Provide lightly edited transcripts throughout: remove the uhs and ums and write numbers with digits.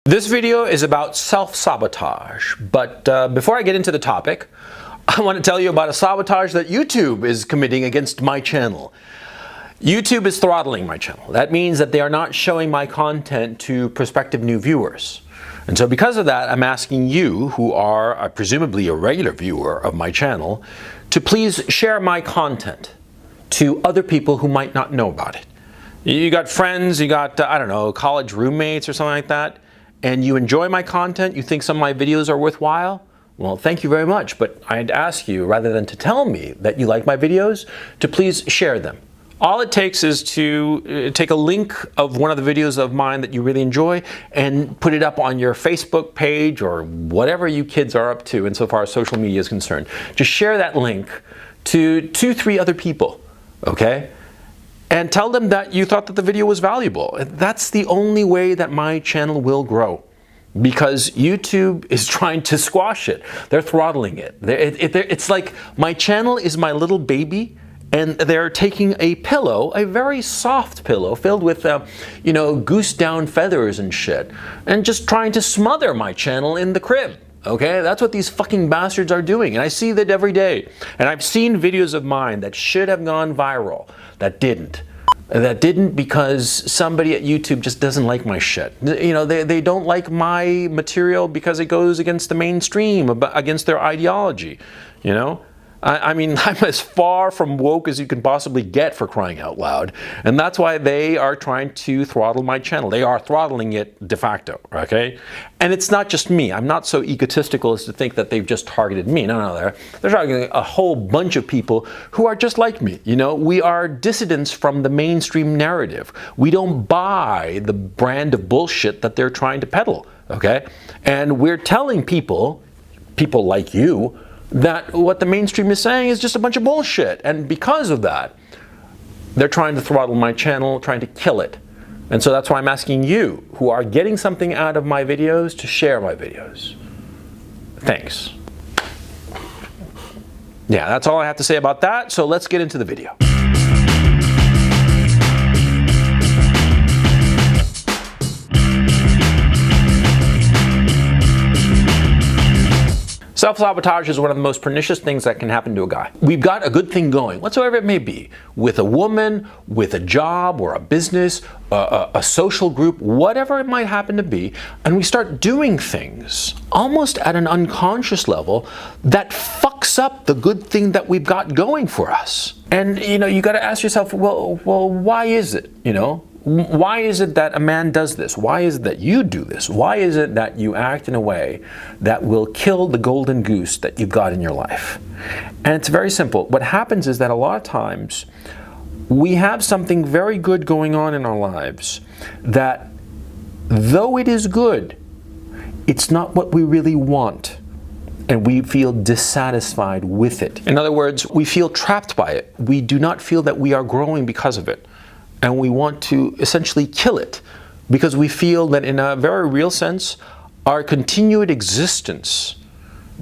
This video is about self-sabotage, but before I get into the topic, I want to tell you about a sabotage that YouTube is committing against my channel. YouTube is throttling my channel. That means that they are not showing my content to prospective new viewers. And so because of that, I'm asking you, who are presumably a regular viewer of my channel, to please share my content to other people who might not know about it. You got friends, you got, I don't know, college roommates or something like that, and you enjoy my content, you think some of my videos are worthwhile? Well, thank you very much, but I'd ask you, rather than to tell me that you like my videos, to please share them. All it takes is to take a link of one of the videos of mine that you really enjoy and put it up on your Facebook page or whatever you kids are up to insofar as social media is concerned. Just share that link to 2-3 other people, okay? And tell them that you thought that the video was valuable. That's the only way that my channel will grow, because YouTube is trying to squash it. They're throttling it. It's like my channel is my little baby, and they're taking a pillow, a very soft pillow filled with, you know, goose down feathers and shit, and just trying to smother my channel in the crib. Okay, that's what these fucking bastards are doing, and I see that every day. And I've seen videos of mine that should have gone viral that didn't. That didn't because somebody at YouTube just doesn't like my shit. You know, they don't like my material because it goes against the mainstream, against their ideology, you know? I mean, I'm as far from woke as you can possibly get, for crying out loud. And that's why they are trying to throttle my channel. They are throttling it de facto, okay? And it's not just me. I'm not so egotistical as to think that they've just targeted me. No, they're targeting a whole bunch of people who are just like me. You know, we are dissidents from the mainstream narrative. We don't buy the brand of bullshit that they're trying to peddle, okay? And we're telling people like you, that what the mainstream is saying is just a bunch of bullshit. And because of that, they're trying to throttle my channel, trying to kill it. And so that's why I'm asking you, who are getting something out of my videos, to share my videos. Thanks. Yeah, that's all I have to say about that. So let's get into the video. Self-sabotage is one of the most pernicious things that can happen to a guy. We've got a good thing going, whatsoever it may be, with a woman, with a job or a business, a social group, whatever it might happen to be, and we start doing things almost at an unconscious level that fucks up the good thing that we've got going for us. And you know, you got to ask yourself, well, why is it, you know? Why is it that a man does this? Why is it that you do this? Why is it that you act in a way that will kill the golden goose that you've got in your life? And it's very simple. What happens is that a lot of times we have something very good going on in our lives that, though it is good, it's not what we really want. And we feel dissatisfied with it. In other words, we feel trapped by it. We do not feel that we are growing because of it. And we want to essentially kill it because we feel that, in a very real sense, our continued existence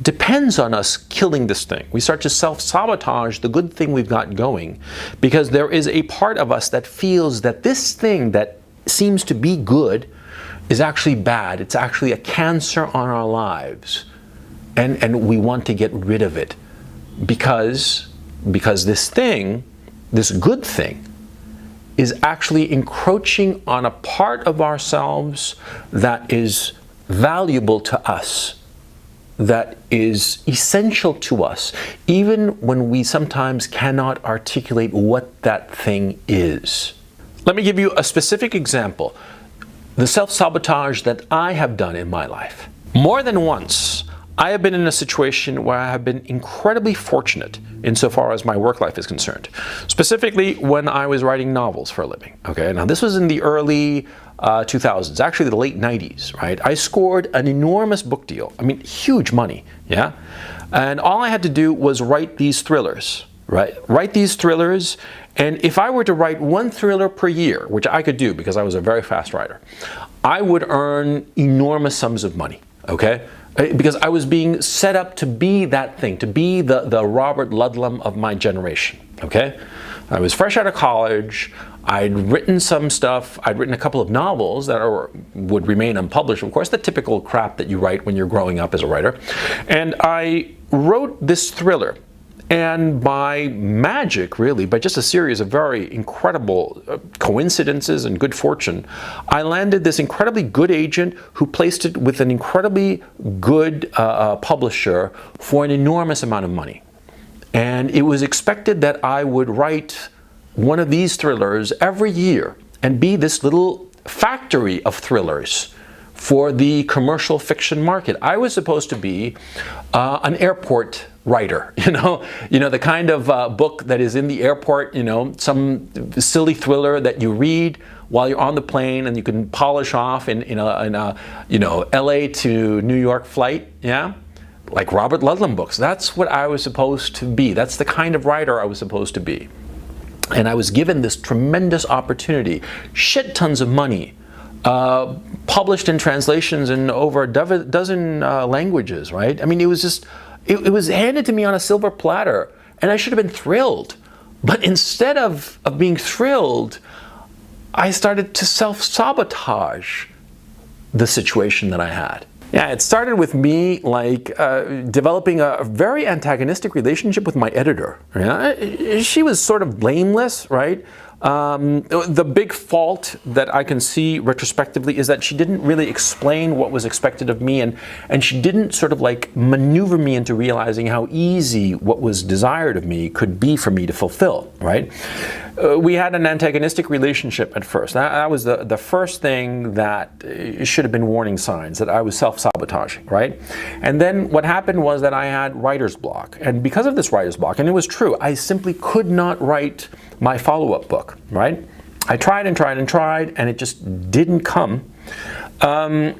depends on us killing this thing. We start to self-sabotage the good thing we've got going because there is a part of us that feels that this thing that seems to be good is actually bad. It's actually a cancer on our lives. And we want to get rid of it because this thing, this good thing, is actually encroaching on a part of ourselves that is valuable to us, that is essential to us, even when we sometimes cannot articulate what that thing is. Let me give you a specific example. The self-sabotage that I have done in my life. More than once, I have been in a situation where I have been incredibly fortunate insofar as my work life is concerned. Specifically when I was writing novels for a living. Okay, now this was in the early 2000s, actually the late 90s, right? I scored an enormous book deal. I mean, huge money, yeah? And all I had to do was write these thrillers, right? Write these thrillers, and if I were to write one thriller per year, which I could do because I was a very fast writer, I would earn enormous sums of money, okay? Because I was being set up to be that thing, to be the Robert Ludlum of my generation, okay? I was fresh out of college. I'd written some stuff. I'd written a couple of novels that would remain unpublished, of course, the typical crap that you write when you're growing up as a writer. And I wrote this thriller. And by magic, really, by just a series of very incredible coincidences and good fortune, I landed this incredibly good agent who placed it with an incredibly good publisher for an enormous amount of money. And it was expected that I would write one of these thrillers every year and be this little factory of thrillers for the commercial fiction market. I was supposed to be an airport writer, you know, the kind of book that is in the airport, some silly thriller that you read while you're on the plane and you can polish off in a LA to New York flight, yeah? Like Robert Ludlum books. That's what I was supposed to be. That's the kind of writer I was supposed to be. And I was given this tremendous opportunity, shit tons of money, published in translations in over a dozen languages, right? I mean, it was just, it was handed to me on a silver platter, and I should have been thrilled. But instead of being thrilled, I started to self-sabotage the situation that I had. Yeah, it started with me developing a very antagonistic relationship with my editor. Yeah? She was sort of blameless, right? The big fault that I can see retrospectively is that she didn't really explain what was expected of me, and she didn't sort of maneuver me into realizing how easy what was desired of me could be for me to fulfill, right? We had an antagonistic relationship at first. That was the first thing that should have been warning signs that I was self-sabotaging, right? And then what happened was that I had writer's block. And because of this writer's block, and it was true, I simply could not write my follow-up book, right? I tried and tried and tried, and it just didn't come. That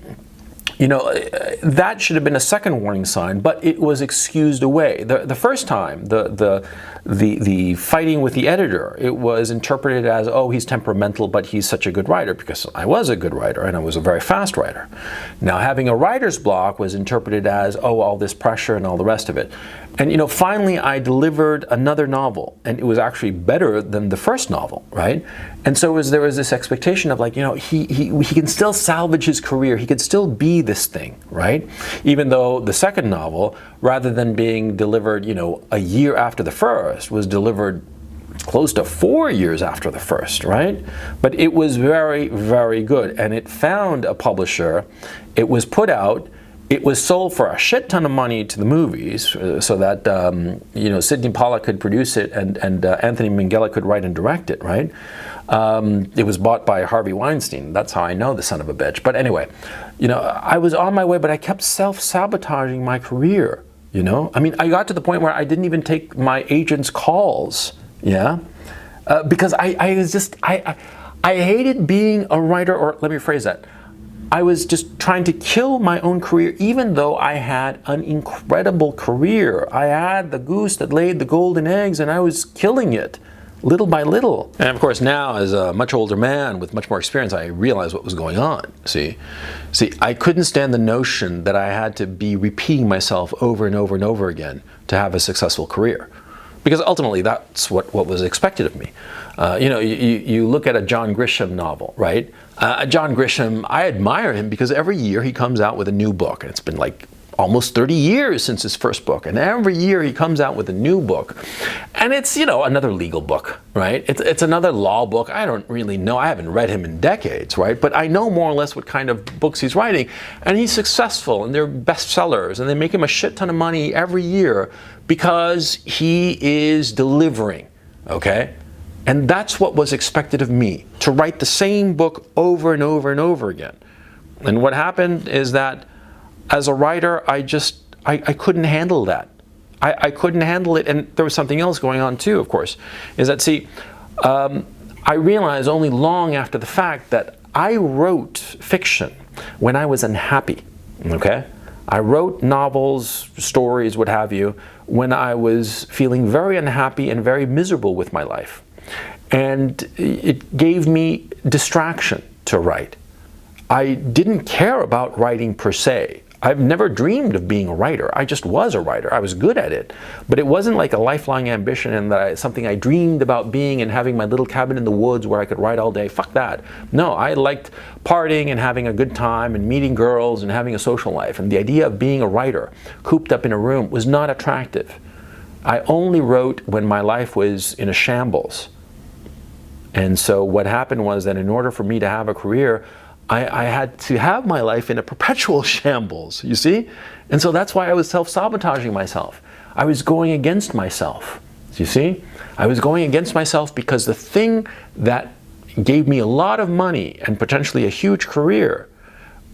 should have been a second warning sign, but it was excused away. The first time, the fighting with the editor, it was interpreted as, oh, he's temperamental, but he's such a good writer, because I was a good writer, and I was a very fast writer. Now, having a writer's block was interpreted as, oh, all this pressure and all the rest of it. And, finally, I delivered another novel, and it was actually better than the first novel, right? And so there was this expectation of he can still salvage his career, he could still be this thing, right? Even though the second novel, rather than being delivered, a year after the first, was delivered close to 4 years after the first, right? But it was very, very good, and it found a publisher. It was put out. It was sold for a shit ton of money to the movies, so that Sidney Pollack could produce it and Anthony Minghella could write and direct it, right? It was bought by Harvey Weinstein. That's how I know the son of a bitch. But anyway, I was on my way, but I kept self-sabotaging my career. I mean, I got to the point where I didn't even take my agent's calls, yeah, because I hated being a writer, or let me rephrase that. I was just trying to kill my own career, even though I had an incredible career. I had the goose that laid the golden eggs, and I was killing it little by little. And of course, now as a much older man with much more experience, I realized what was going on. See, I couldn't stand the notion that I had to be repeating myself over and over and over again to have a successful career. Because ultimately, that's what was expected of me. You look at a John Grisham novel, right? John Grisham, I admire him because every year he comes out with a new book. And it's been almost 30 years since his first book. And every year he comes out with a new book. And it's, another legal book, right? It's another law book. I don't really know. I haven't read him in decades, right? But I know more or less what kind of books he's writing. And he's successful, and they're bestsellers. And they make him a shit ton of money every year because he is delivering, okay? And that's what was expected of me, to write the same book over and over and over again. And what happened is that as a writer, I couldn't handle that. I couldn't handle it, and there was something else going on too, of course, is that, I realized only long after the fact that I wrote fiction when I was unhappy, okay? I wrote novels, stories, what have you, when I was feeling very unhappy and very miserable with my life. And it gave me distraction to write. I didn't care about writing per se. I've never dreamed of being a writer. I just was a writer. I was good at it. But it wasn't like a lifelong ambition and something I dreamed about being and having my little cabin in the woods where I could write all day. Fuck that. No, I liked partying and having a good time and meeting girls and having a social life. And the idea of being a writer cooped up in a room was not attractive. I only wrote when my life was in a shambles. And so what happened was that in order for me to have a career, I had to have my life in a perpetual shambles, you see? And so that's why I was self-sabotaging myself. I was going against myself, you see? I was going against myself because the thing that gave me a lot of money and potentially a huge career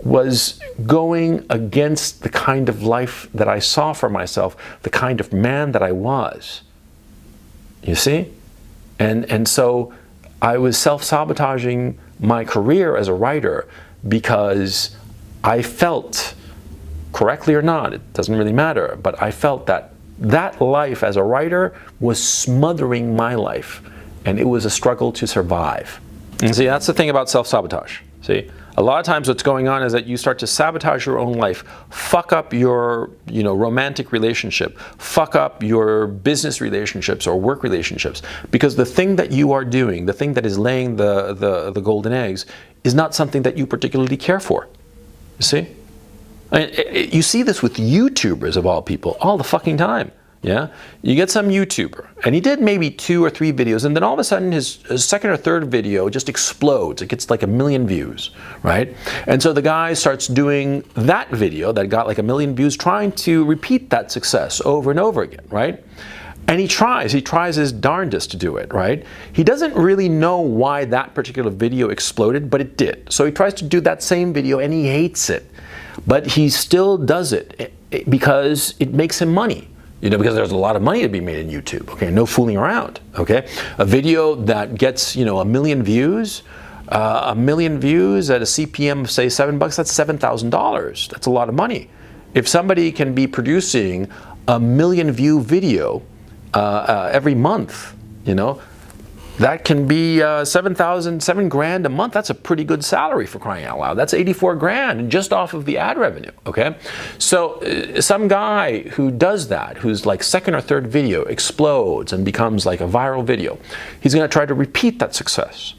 was going against the kind of life that I saw for myself, the kind of man that I was, you see? And so I was self-sabotaging my career as a writer because I felt, correctly or not, it doesn't really matter, but I felt that that life as a writer was smothering my life, and it was a struggle to survive. And see, that's the thing about self-sabotage. See, a lot of times what's going on is that you start to sabotage your own life, fuck up your, romantic relationship, fuck up your business relationships or work relationships, because the thing that you are doing, the thing that is laying the golden eggs, is not something that you particularly care for. You see? You see this with YouTubers of all people all the fucking time. Yeah, you get some YouTuber, and he did maybe 2 or 3 videos, and then all of a sudden his second or third video just explodes. It gets like 1 million views, right? And so the guy starts doing that video that got like 1 million views, trying to repeat that success over and over again, right? And he tries his darndest to do it, right? He doesn't really know why that particular video exploded, but it did. So he tries to do that same video, and he hates it, but he still does it because it makes him money. Because there's a lot of money to be made in YouTube, okay? No fooling around, okay? A video that gets, 1 million views, 1 million views at a CPM of, say, $7, that's $7,000. That's a lot of money. If somebody can be producing a 1 million view video every month, that can be $7 grand a month. That's a pretty good salary, for crying out loud. That's 84 grand just off of the ad revenue, okay? So some guy who does that, who's like second or third video, explodes and becomes like a viral video, he's gonna try to repeat that success.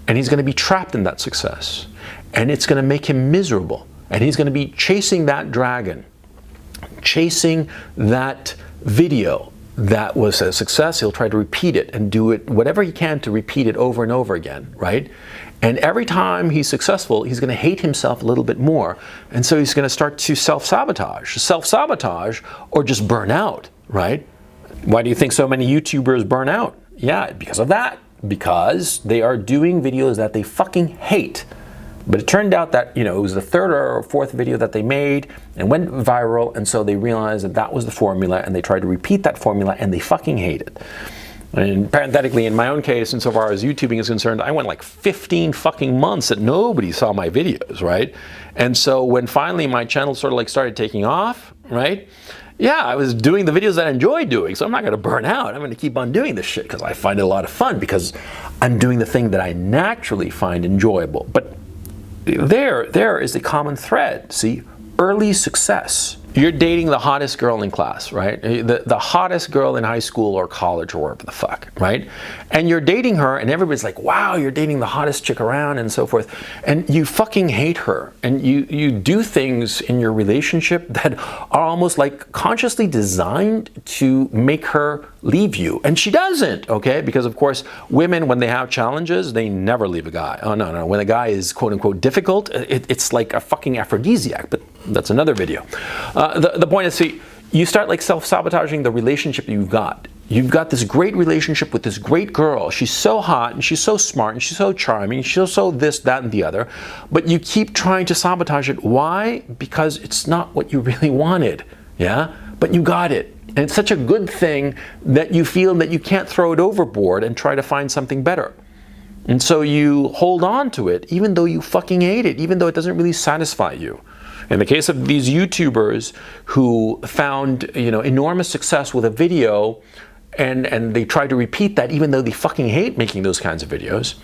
And he's gonna be trapped in that success. And it's gonna make him miserable. And he's gonna be chasing that dragon, chasing that video that was a success. He'll try to repeat it and do it whatever he can to repeat it over and over again, right? And every time he's successful, he's going to hate himself a little bit more, and so he's going to start to self-sabotage or just burn out, right? Why do you think so many YouTubers burn out? Yeah, because of that. Because they are doing videos that they fucking hate. But it turned out that, it was the third or fourth video that they made and went viral, and so they realized that that was the formula, and they tried to repeat that formula, and they fucking hate it. And parenthetically, in my own case, insofar as YouTubing is concerned, I went like 15 fucking months that nobody saw my videos, right? And so when finally my channel sort of like started taking off, right? Yeah, I was doing the videos that I enjoy doing, so I'm not going to burn out. I'm going to keep on doing this shit because I find it a lot of fun, because I'm doing the thing that I naturally find enjoyable. But there is the common thread, see? Early success. You're dating the hottest girl in class, right? The hottest girl in high school or college or wherever the fuck, right? And you're dating her, and everybody's like, wow, you're dating the hottest chick around and so forth. And you fucking hate her. And you do things in your relationship that are almost like consciously designed to make her leave you. And she doesn't, okay? Because of course, women, when they have challenges, they never leave a guy. Oh, no. When a guy is quote unquote difficult, it's like a fucking aphrodisiac, but that's another video. The point is, see, you start like self-sabotaging the relationship you've got. You've got this great relationship with this great girl. She's so hot, and she's so smart, and she's so charming, she's so this, that, and the other. But you keep trying to sabotage it. Why? Because it's not what you really wanted, yeah? But you got it. And it's such a good thing that you feel that you can't throw it overboard and try to find something better. And so you hold on to it, even though you fucking hate it, even though it doesn't really satisfy you. In the case of these YouTubers who found, enormous success with a video, and they try to repeat that even though they fucking hate making those kinds of videos.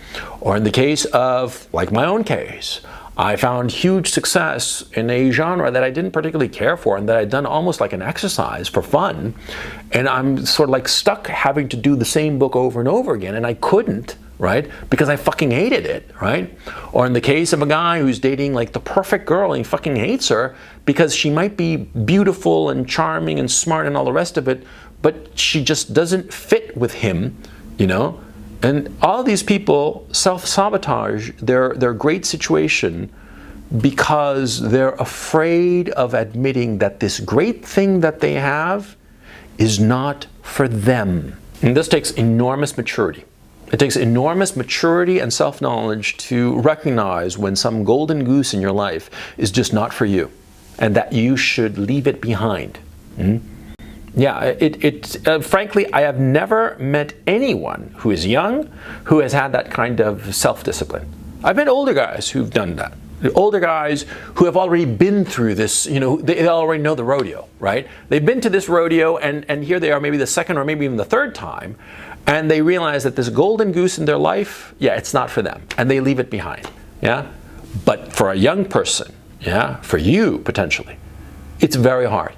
Or in the case of, like my own case, I found huge success in a genre that I didn't particularly care for and that I'd done almost like an exercise for fun. And I'm sort of like stuck having to do the same book over and over again, and I couldn't, right? Because I fucking hated it, right? Or in the case of a guy who's dating like the perfect girl and he fucking hates her because she might be beautiful and charming and smart and all the rest of it, but she just doesn't fit with him, you know? And all these people self-sabotage their great situation because they're afraid of admitting that this great thing that they have is not for them. And this takes enormous maturity. It takes enormous maturity and self-knowledge to recognize when some golden goose in your life is just not for you and that you should leave it behind. Yeah, frankly, I have never met anyone who is young who has had that kind of self-discipline. I've met older guys who've done that. The older guys who have already been through this, you know, they already know the rodeo, right? They've been to this rodeo and here they are maybe the second or maybe even the third time, and they realize that this golden goose in their life, yeah, it's not for them, and they leave it behind, yeah? But for a young person, yeah, for you potentially, it's very hard.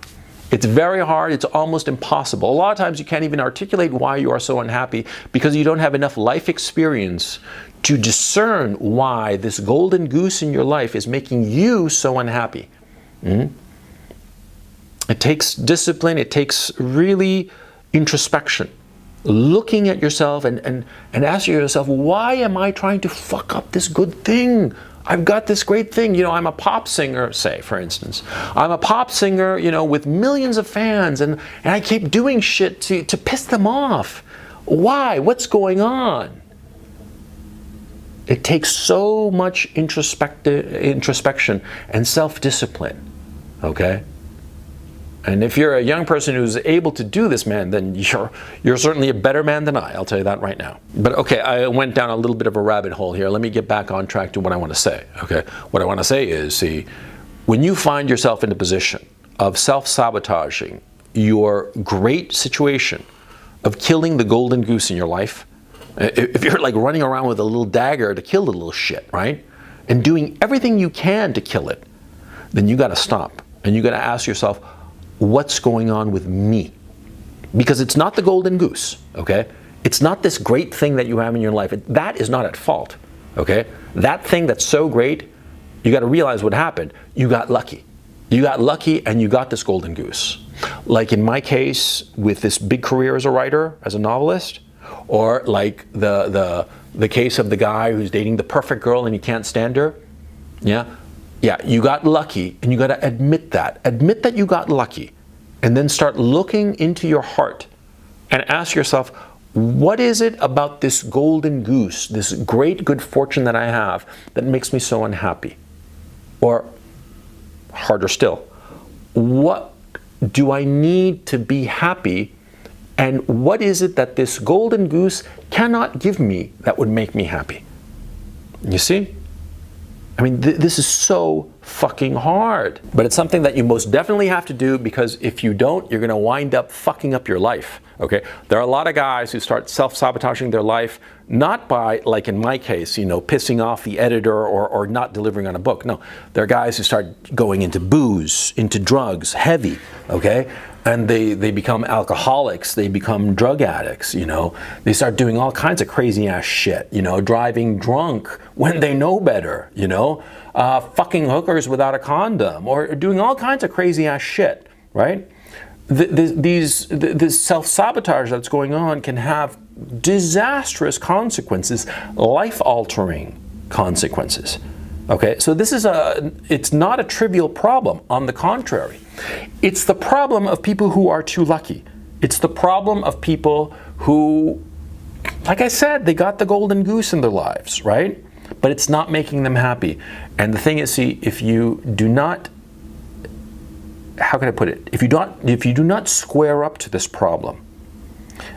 It's very hard, it's almost impossible. A lot of times you can't even articulate why you are so unhappy because you don't have enough life experience to discern why this golden goose in your life is making you so unhappy. It takes discipline, it takes really introspection. Looking at yourself and asking yourself, why am I trying to fuck up this good thing? I've got this great thing, you know, I'm a pop singer, say, for instance. I'm a pop singer, you know, with millions of fans, and I keep doing shit to piss them off. Why? What's going on? It takes so much introspection and self-discipline, okay? And if you're a young person who's able to do this, man, then you're certainly a better man than I'll tell you that right now. But okay, I went down a little bit of a rabbit hole here. Let me get back on track to what I want to say, okay? What I want to say is, see, when you find yourself in a position of self-sabotaging your great situation, of killing the golden goose in your life, if you're like running around with a little dagger to kill the little shit, right? And doing everything you can to kill it, then you got to stop. And you got to ask yourself, what's going on with me? Because it's not the golden goose, okay? It's not this great thing that you have in your life. That is not at fault, okay? That thing that's so great, you got to realize what happened. You got lucky. You got lucky and you got this golden goose. Like in my case, with this big career as a writer, as a novelist, or like the case of the guy who's dating the perfect girl and he can't stand her, yeah? Yeah, you got lucky, and you got to admit that. Admit that you got lucky, and then start looking into your heart and ask yourself, what is it about this golden goose, this great good fortune that I have that makes me so unhappy? Or, harder still, what do I need to be happy, and what is it that this golden goose cannot give me that would make me happy? You see? I mean, this is so fucking hard. But it's something that you most definitely have to do, because if you don't, you're gonna wind up fucking up your life, okay? There are a lot of guys who start self-sabotaging their life, not by, like in my case, you know, pissing off the editor or not delivering on a book. No, there are guys who start going into booze, into drugs, heavy, okay? And they become alcoholics, they become drug addicts, you know. They start doing all kinds of crazy ass shit, you know, driving drunk when they know better, you know, fucking hookers without a condom, or doing all kinds of crazy ass shit, right? This self-sabotage that's going on can have disastrous consequences, life-altering consequences. Okay, so it's not a trivial problem. On the contrary, it's the problem of people who are too lucky. It's the problem of people who, like I said, they got the golden goose in their lives, right? But it's not making them happy. And the thing is, see, if you do not, how can I put it? If you do not square up to this problem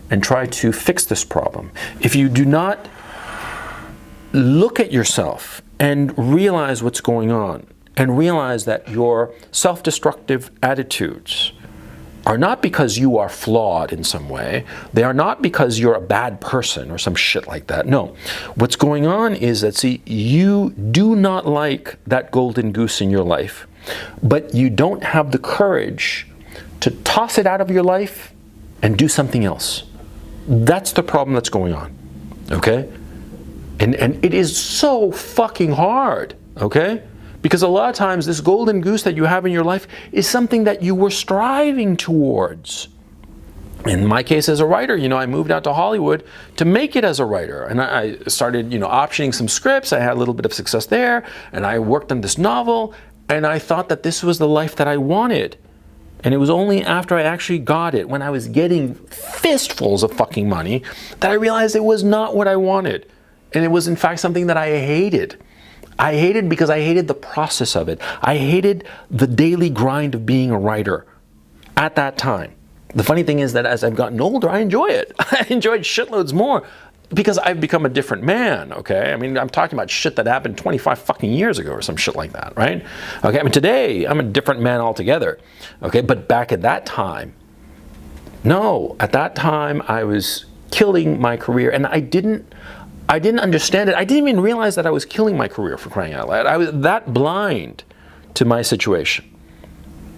and try to fix this problem, if you do not look at yourself and realize what's going on, and realize that your self-destructive attitudes are not because you are flawed in some way. They are not because you're a bad person or some shit like that. No. What's going on is that, see, you do not like that golden goose in your life, but you don't have the courage to toss it out of your life and do something else. That's the problem that's going on. Okay? And it is so fucking hard. Okay? Because a lot of times this golden goose that you have in your life is something that you were striving towards. In my case as a writer, I moved out to Hollywood to make it as a writer. And I started, optioning some scripts. I had a little bit of success there. And I worked on this novel. And I thought that this was the life that I wanted. And it was only after I actually got it, when I was getting fistfuls of fucking money, that I realized it was not what I wanted. And it was in fact something that I hated. I hated because I hated the process of it. I hated the daily grind of being a writer at that time. The funny thing is that as I've gotten older, I enjoy it. I enjoyed shitloads more because I've become a different man, okay? I mean, I'm talking about shit that happened 25 fucking years ago or some shit like that, right? Okay, I mean, today, I'm a different man altogether, okay? But back at that time, no, at that time, I was killing my career, and I didn't understand it. I didn't even realize that I was killing my career, for crying out loud. I was that blind to my situation.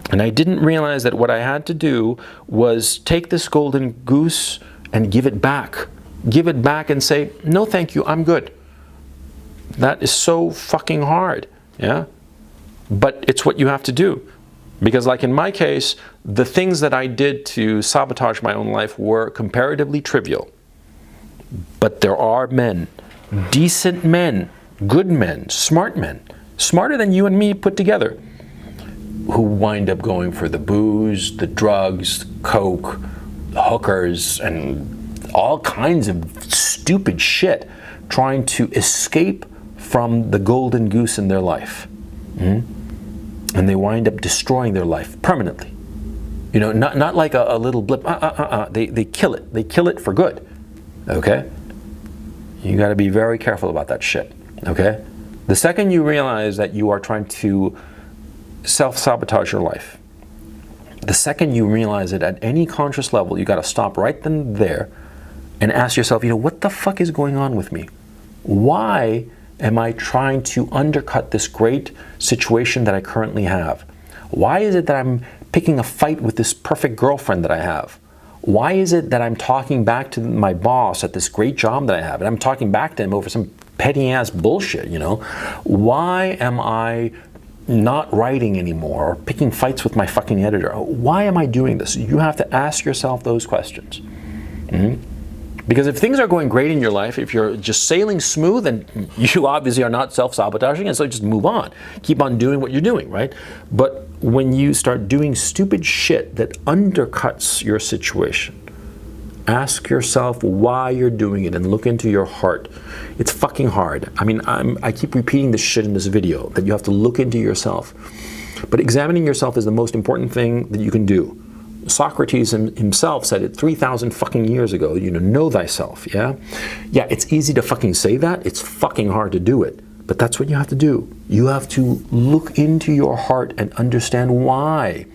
And I didn't realize that what I had to do was take this golden goose and give it back. Give it back and say, no, thank you, I'm good. That is so fucking hard, yeah? But it's what you have to do. Because like in my case, the things that I did to sabotage my own life were comparatively trivial. But there are men, decent men, good men, smarter than you and me put together, who wind up going for the booze, the drugs, coke, hookers, and all kinds of stupid shit, trying to escape from the golden goose in their life. And they wind up destroying their life permanently. Not like a little blip. They kill it. They kill it for good. Okay? You got to be very careful about that shit. Okay? The second you realize that you are trying to self-sabotage your life, the second you realize it at any conscious level, you got to stop right then and there and ask yourself, what the fuck is going on with me? Why am I trying to undercut this great situation that I currently have? Why is it that I'm picking a fight with this perfect girlfriend that I have? Why is it that I'm talking back to my boss at this great job that I have, and I'm talking back to him over some petty ass bullshit, Why am I not writing anymore or picking fights with my fucking editor? Why am I doing this? You have to ask yourself those questions. Because if things are going great in your life, if you're just sailing smooth, then you obviously are not self-sabotaging, and so just move on. Keep on doing what you're doing, right? But when you start doing stupid shit that undercuts your situation, ask yourself why you're doing it and look into your heart. It's fucking hard. I mean, I keep repeating this shit in this video, that you have to look into yourself. But examining yourself is the most important thing that you can do. Socrates himself said it 3,000 fucking years ago, know thyself, yeah? Yeah, it's easy to fucking say that. It's fucking hard to do it. But that's what you have to do. You have to look into your heart and understand why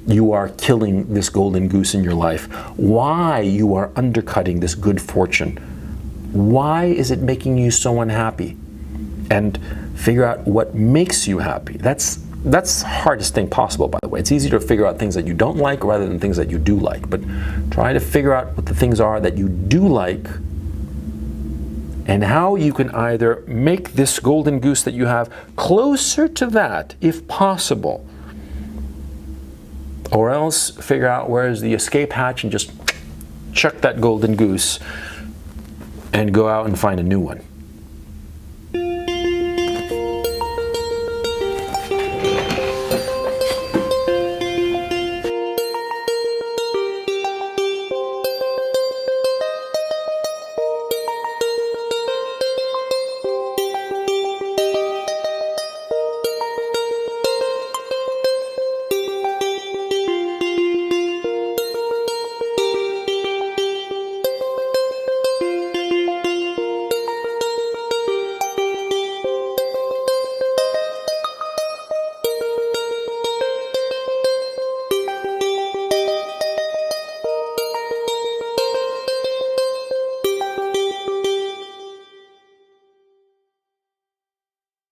you are killing this golden goose in your life, why you are undercutting this good fortune. Why is it making you so unhappy? And figure out what makes you happy. That's the hardest thing possible, by the way. It's easier to figure out things that you don't like rather than things that you do like. But try to figure out what the things are that you do like and how you can either make this golden goose that you have closer to that, if possible, or else figure out where is the escape hatch and just chuck that golden goose and go out and find a new one.